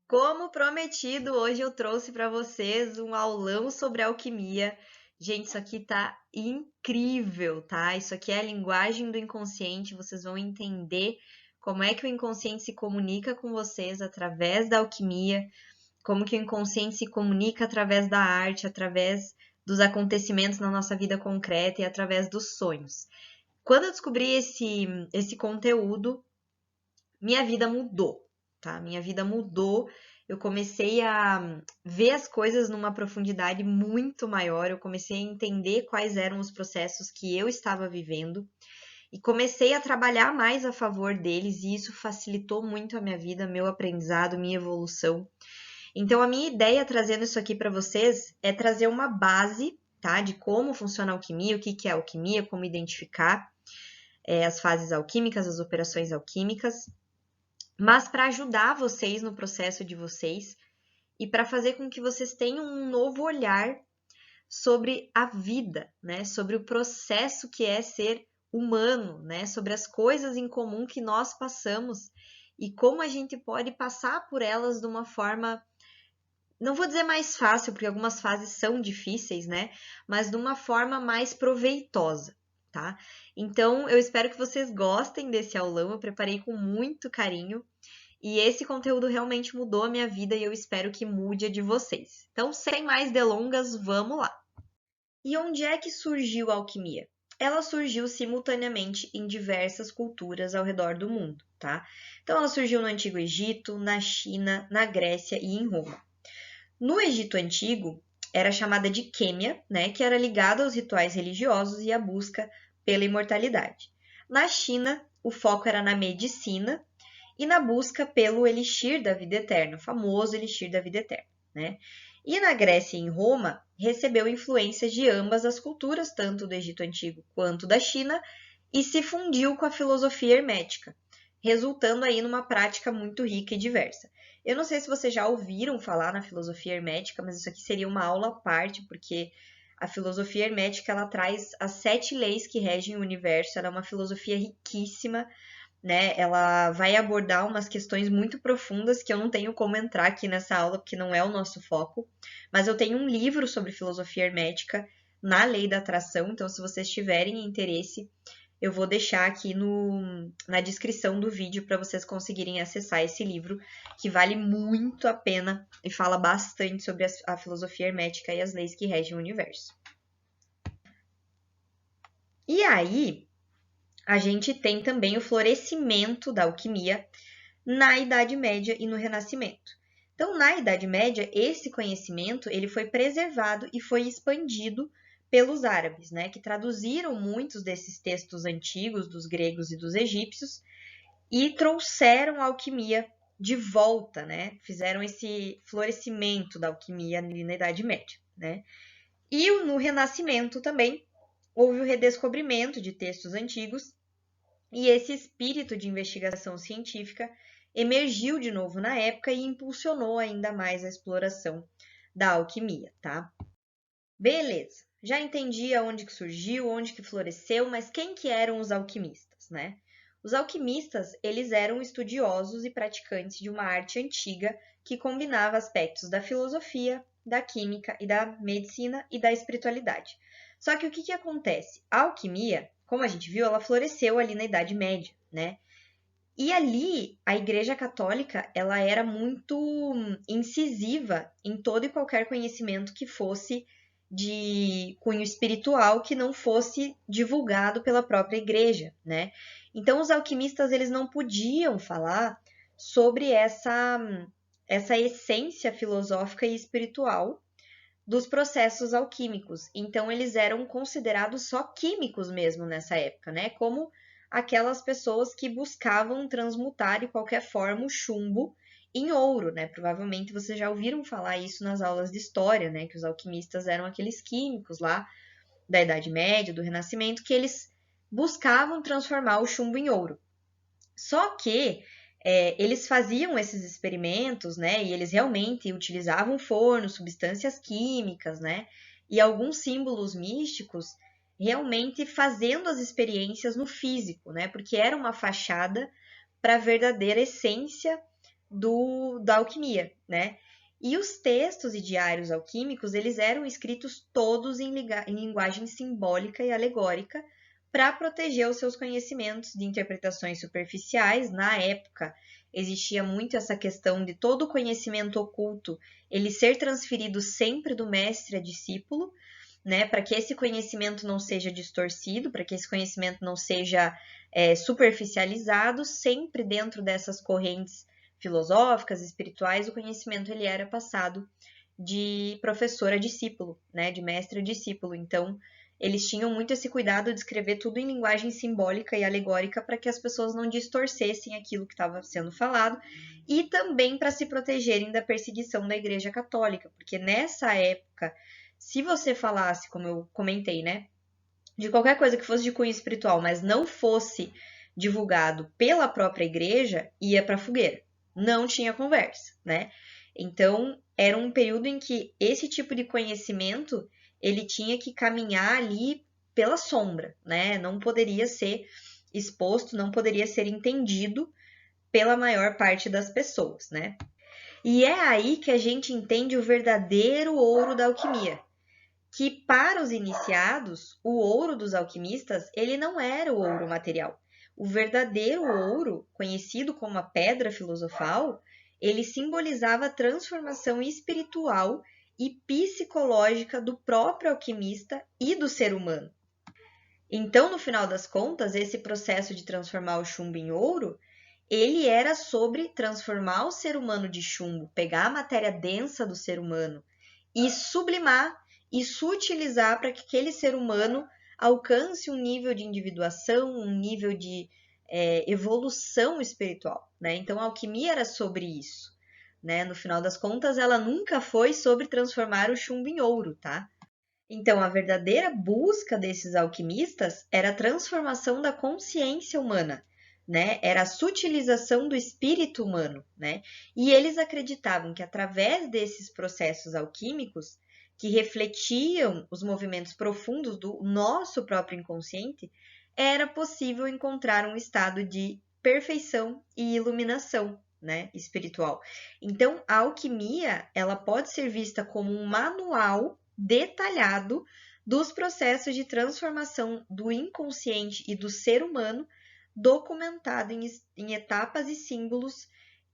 Como prometido, hoje eu trouxe para vocês um aulão sobre alquimia. Gente, isso aqui tá incrível, tá? Isso aqui é a linguagem do inconsciente. Vocês vão entender como é que o inconsciente se comunica com vocês através da alquimia, como que o inconsciente se comunica através da arte, através dos acontecimentos na nossa vida concreta e através dos sonhos. Quando eu descobri esse conteúdo, minha vida mudou, tá? Minha vida mudou. Eu comecei a ver as coisas numa profundidade muito maior. Eu comecei a entender quais eram os processos que eu estava vivendo e comecei a trabalhar mais a favor deles, e isso facilitou muito a minha vida, meu aprendizado, minha evolução. Então, a minha ideia trazendo isso aqui para vocês é trazer uma base, tá? De como funciona a alquimia, o que é alquimia, como identificar as fases alquímicas, as operações alquímicas, mas para ajudar vocês no processo de vocês e para fazer com que vocês tenham um novo olhar sobre a vida, né? Sobre o processo que é ser humano, né? Sobre as coisas em comum que nós passamos e como a gente pode passar por elas de uma forma, não vou dizer mais fácil, porque algumas fases são difíceis, né? Mas de uma forma mais proveitosa, tá? Então, eu espero que vocês gostem desse aulão, eu preparei com muito carinho. E esse conteúdo realmente mudou a minha vida e eu espero que mude a de vocês. Então, sem mais delongas, vamos lá. E onde é que surgiu a alquimia? Ela surgiu simultaneamente em diversas culturas ao redor do mundo, tá? Então, ela surgiu no Antigo Egito, na China, na Grécia e em Roma. No Egito Antigo, era chamada de quêmia, né? Que era ligada aos rituais religiosos e à busca pela imortalidade. Na China, o foco era na medicina e na busca pelo elixir da vida eterna, o famoso elixir da vida eterna, né? E na Grécia e em Roma, recebeu influências de ambas as culturas, tanto do Egito Antigo quanto da China, e se fundiu com a filosofia hermética, resultando aí numa prática muito rica e diversa. Eu não sei se vocês já ouviram falar na filosofia hermética, mas isso aqui seria uma aula à parte, porque a filosofia hermética ela traz as 7 leis que regem o universo, ela é uma filosofia riquíssima, né? Ela vai abordar umas questões muito profundas que eu não tenho como entrar aqui nessa aula, porque não é o nosso foco. Mas eu tenho um livro sobre filosofia hermética na Lei da Atração, então se vocês tiverem interesse, eu vou deixar aqui na descrição do vídeo para vocês conseguirem acessar esse livro, que vale muito a pena e fala bastante sobre a filosofia hermética e as leis que regem o universo. E aí, a gente tem também o florescimento da alquimia na Idade Média e no Renascimento. Então, na Idade Média, esse conhecimento ele foi preservado e foi expandido pelos árabes, né, que traduziram muitos desses textos antigos dos gregos e dos egípcios e trouxeram a alquimia de volta, né? Fizeram esse florescimento da alquimia ali na Idade Média, né? E no Renascimento também houve o redescobrimento de textos antigos e esse espírito de investigação científica emergiu de novo na época e impulsionou ainda mais a exploração da alquimia, tá? Beleza, já entendi aonde que surgiu, onde que floresceu, mas quem que eram os alquimistas, né? Os alquimistas, eles eram estudiosos e praticantes de uma arte antiga que combinava aspectos da filosofia, da química e da medicina e da espiritualidade. Só que o que que acontece? A alquimia, como a gente viu, ela floresceu ali na Idade Média, né? E ali, a Igreja Católica, ela era muito incisiva em todo e qualquer conhecimento que fosse de cunho espiritual, que não fosse divulgado pela própria igreja, né? Então, os alquimistas, eles não podiam falar sobre essa essência filosófica e espiritual dos processos alquímicos. Então, eles eram considerados só químicos mesmo nessa época, né? Como aquelas pessoas que buscavam transmutar de qualquer forma o chumbo em ouro, né? Provavelmente vocês já ouviram falar isso nas aulas de história, né? Que os alquimistas eram aqueles químicos lá da Idade Média, do Renascimento, que eles buscavam transformar o chumbo em ouro. Só que eles faziam esses experimentos, né? E eles realmente utilizavam forno, substâncias químicas, né? E alguns símbolos místicos, realmente fazendo as experiências no físico, né? Porque era uma fachada para a verdadeira essência da alquimia, né? E os textos e diários alquímicos, eles eram escritos todos em linguagem simbólica e alegórica para proteger os seus conhecimentos de interpretações superficiais. Na época, existia muito essa questão de todo o conhecimento oculto ele ser transferido sempre do mestre a discípulo, né? Para que esse conhecimento não seja distorcido, para que esse conhecimento não seja superficializado, sempre dentro dessas correntes filosóficas, espirituais, o conhecimento ele era passado de professor a discípulo, né, de mestre a discípulo. Então, eles tinham muito esse cuidado de escrever tudo em linguagem simbólica e alegórica para que as pessoas não distorcessem aquilo que estava sendo falado e também para se protegerem da perseguição da Igreja Católica, porque nessa época, se você falasse, como eu comentei, né, de qualquer coisa que fosse de cunho espiritual, mas não fosse divulgado pela própria igreja, ia para a fogueira. Não tinha conversa, né? Então, era um período em que esse tipo de conhecimento, ele tinha que caminhar ali pela sombra, né? Não poderia ser exposto, não poderia ser entendido pela maior parte das pessoas, né? E é aí que a gente entende o verdadeiro ouro da alquimia, que para os iniciados, o ouro dos alquimistas, ele não era o ouro material. O verdadeiro ouro, conhecido como a pedra filosofal, ele simbolizava a transformação espiritual e psicológica do próprio alquimista e do ser humano. Então, no final das contas, esse processo de transformar o chumbo em ouro, ele era sobre transformar o ser humano de chumbo, pegar a matéria densa do ser humano e sublimar e sutilizar para que aquele ser humano alcance um nível de individuação, um nível de evolução espiritual, né? Então, a alquimia era sobre isso, né? No final das contas, ela nunca foi sobre transformar o chumbo em ouro, tá? Então, a verdadeira busca desses alquimistas era a transformação da consciência humana, né? Era a sutilização do espírito humano, né? E eles acreditavam que através desses processos alquímicos, que refletiam os movimentos profundos do nosso próprio inconsciente, era possível encontrar um estado de perfeição e iluminação, né, espiritual. Então, a alquimia, ela pode ser vista como um manual detalhado dos processos de transformação do inconsciente e do ser humano, documentado em etapas e símbolos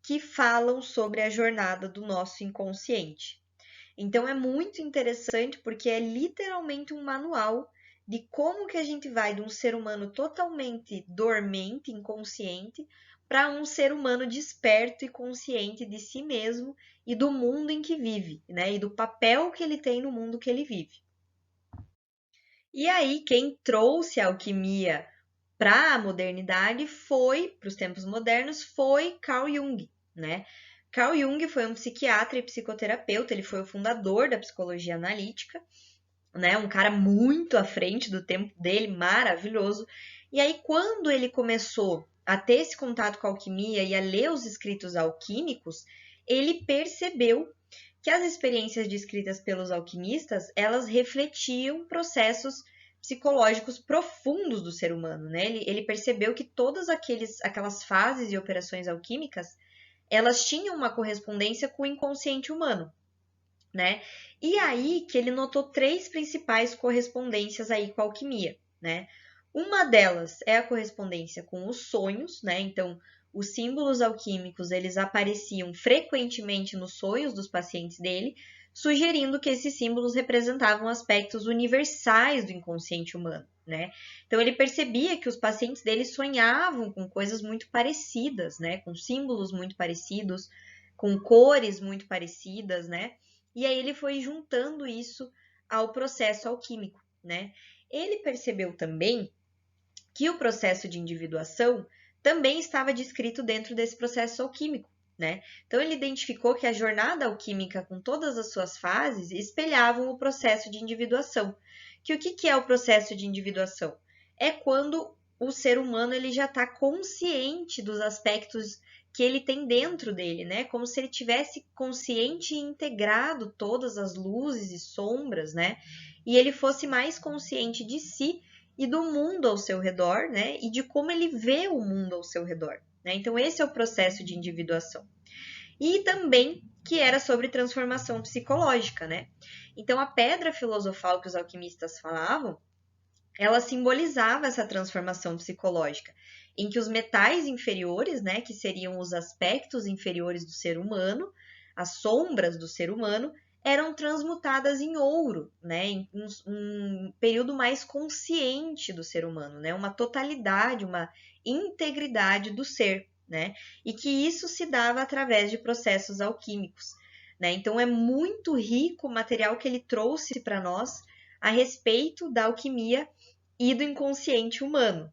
que falam sobre a jornada do nosso inconsciente. Então é muito interessante porque é literalmente um manual de como que a gente vai de um ser humano totalmente dormente, inconsciente, para um ser humano desperto e consciente de si mesmo e do mundo em que vive, né? E do papel que ele tem no mundo que ele vive. E aí, quem trouxe a alquimia para a modernidade para os tempos modernos, foi Carl Jung, né? Carl Jung foi um psiquiatra e psicoterapeuta, ele foi o fundador da psicologia analítica, né? Um cara muito à frente do tempo dele, maravilhoso. E aí, quando ele começou a ter esse contato com a alquimia e a ler os escritos alquímicos, ele percebeu que as experiências descritas pelos alquimistas, elas refletiam processos psicológicos profundos do ser humano, né? Ele percebeu que todas aquelas fases e operações alquímicas, elas tinham uma correspondência com o inconsciente humano, né? E aí que ele notou 3 principais correspondências aí com a alquimia, né? Uma delas é a correspondência com os sonhos, né? Então, os símbolos alquímicos, eles apareciam frequentemente nos sonhos dos pacientes dele, sugerindo que esses símbolos representavam aspectos universais do inconsciente humano, né? Então, ele percebia que os pacientes dele sonhavam com coisas muito parecidas, né? Com símbolos muito parecidos, com cores muito parecidas, né? E aí ele foi juntando isso ao processo alquímico, né? Ele percebeu também que o processo de individuação também estava descrito dentro desse processo alquímico, né? Então ele identificou que a jornada alquímica, com todas as suas fases, espelhavam o processo de individuação. Que o que é o processo de individuação? É quando o ser humano ele já está consciente dos aspectos que ele tem dentro dele, né? Como se ele tivesse consciente e integrado todas as luzes e sombras, né? E ele fosse mais consciente de si e do mundo ao seu redor, né? E de como ele vê o mundo ao seu redor, né? Então esse é o processo de individuação. e também que era sobre transformação psicológica, né? Então a pedra filosofal que os alquimistas falavam, ela simbolizava essa transformação psicológica, em que os metais inferiores, né, que seriam os aspectos inferiores do ser humano, as sombras do ser humano, eram transmutadas em ouro, né, em um período mais consciente do ser humano, né, uma totalidade, uma integridade do ser, né, e que isso se dava através de processos alquímicos, né. Então é muito rico o material que ele trouxe para nós a respeito da alquimia e do inconsciente humano,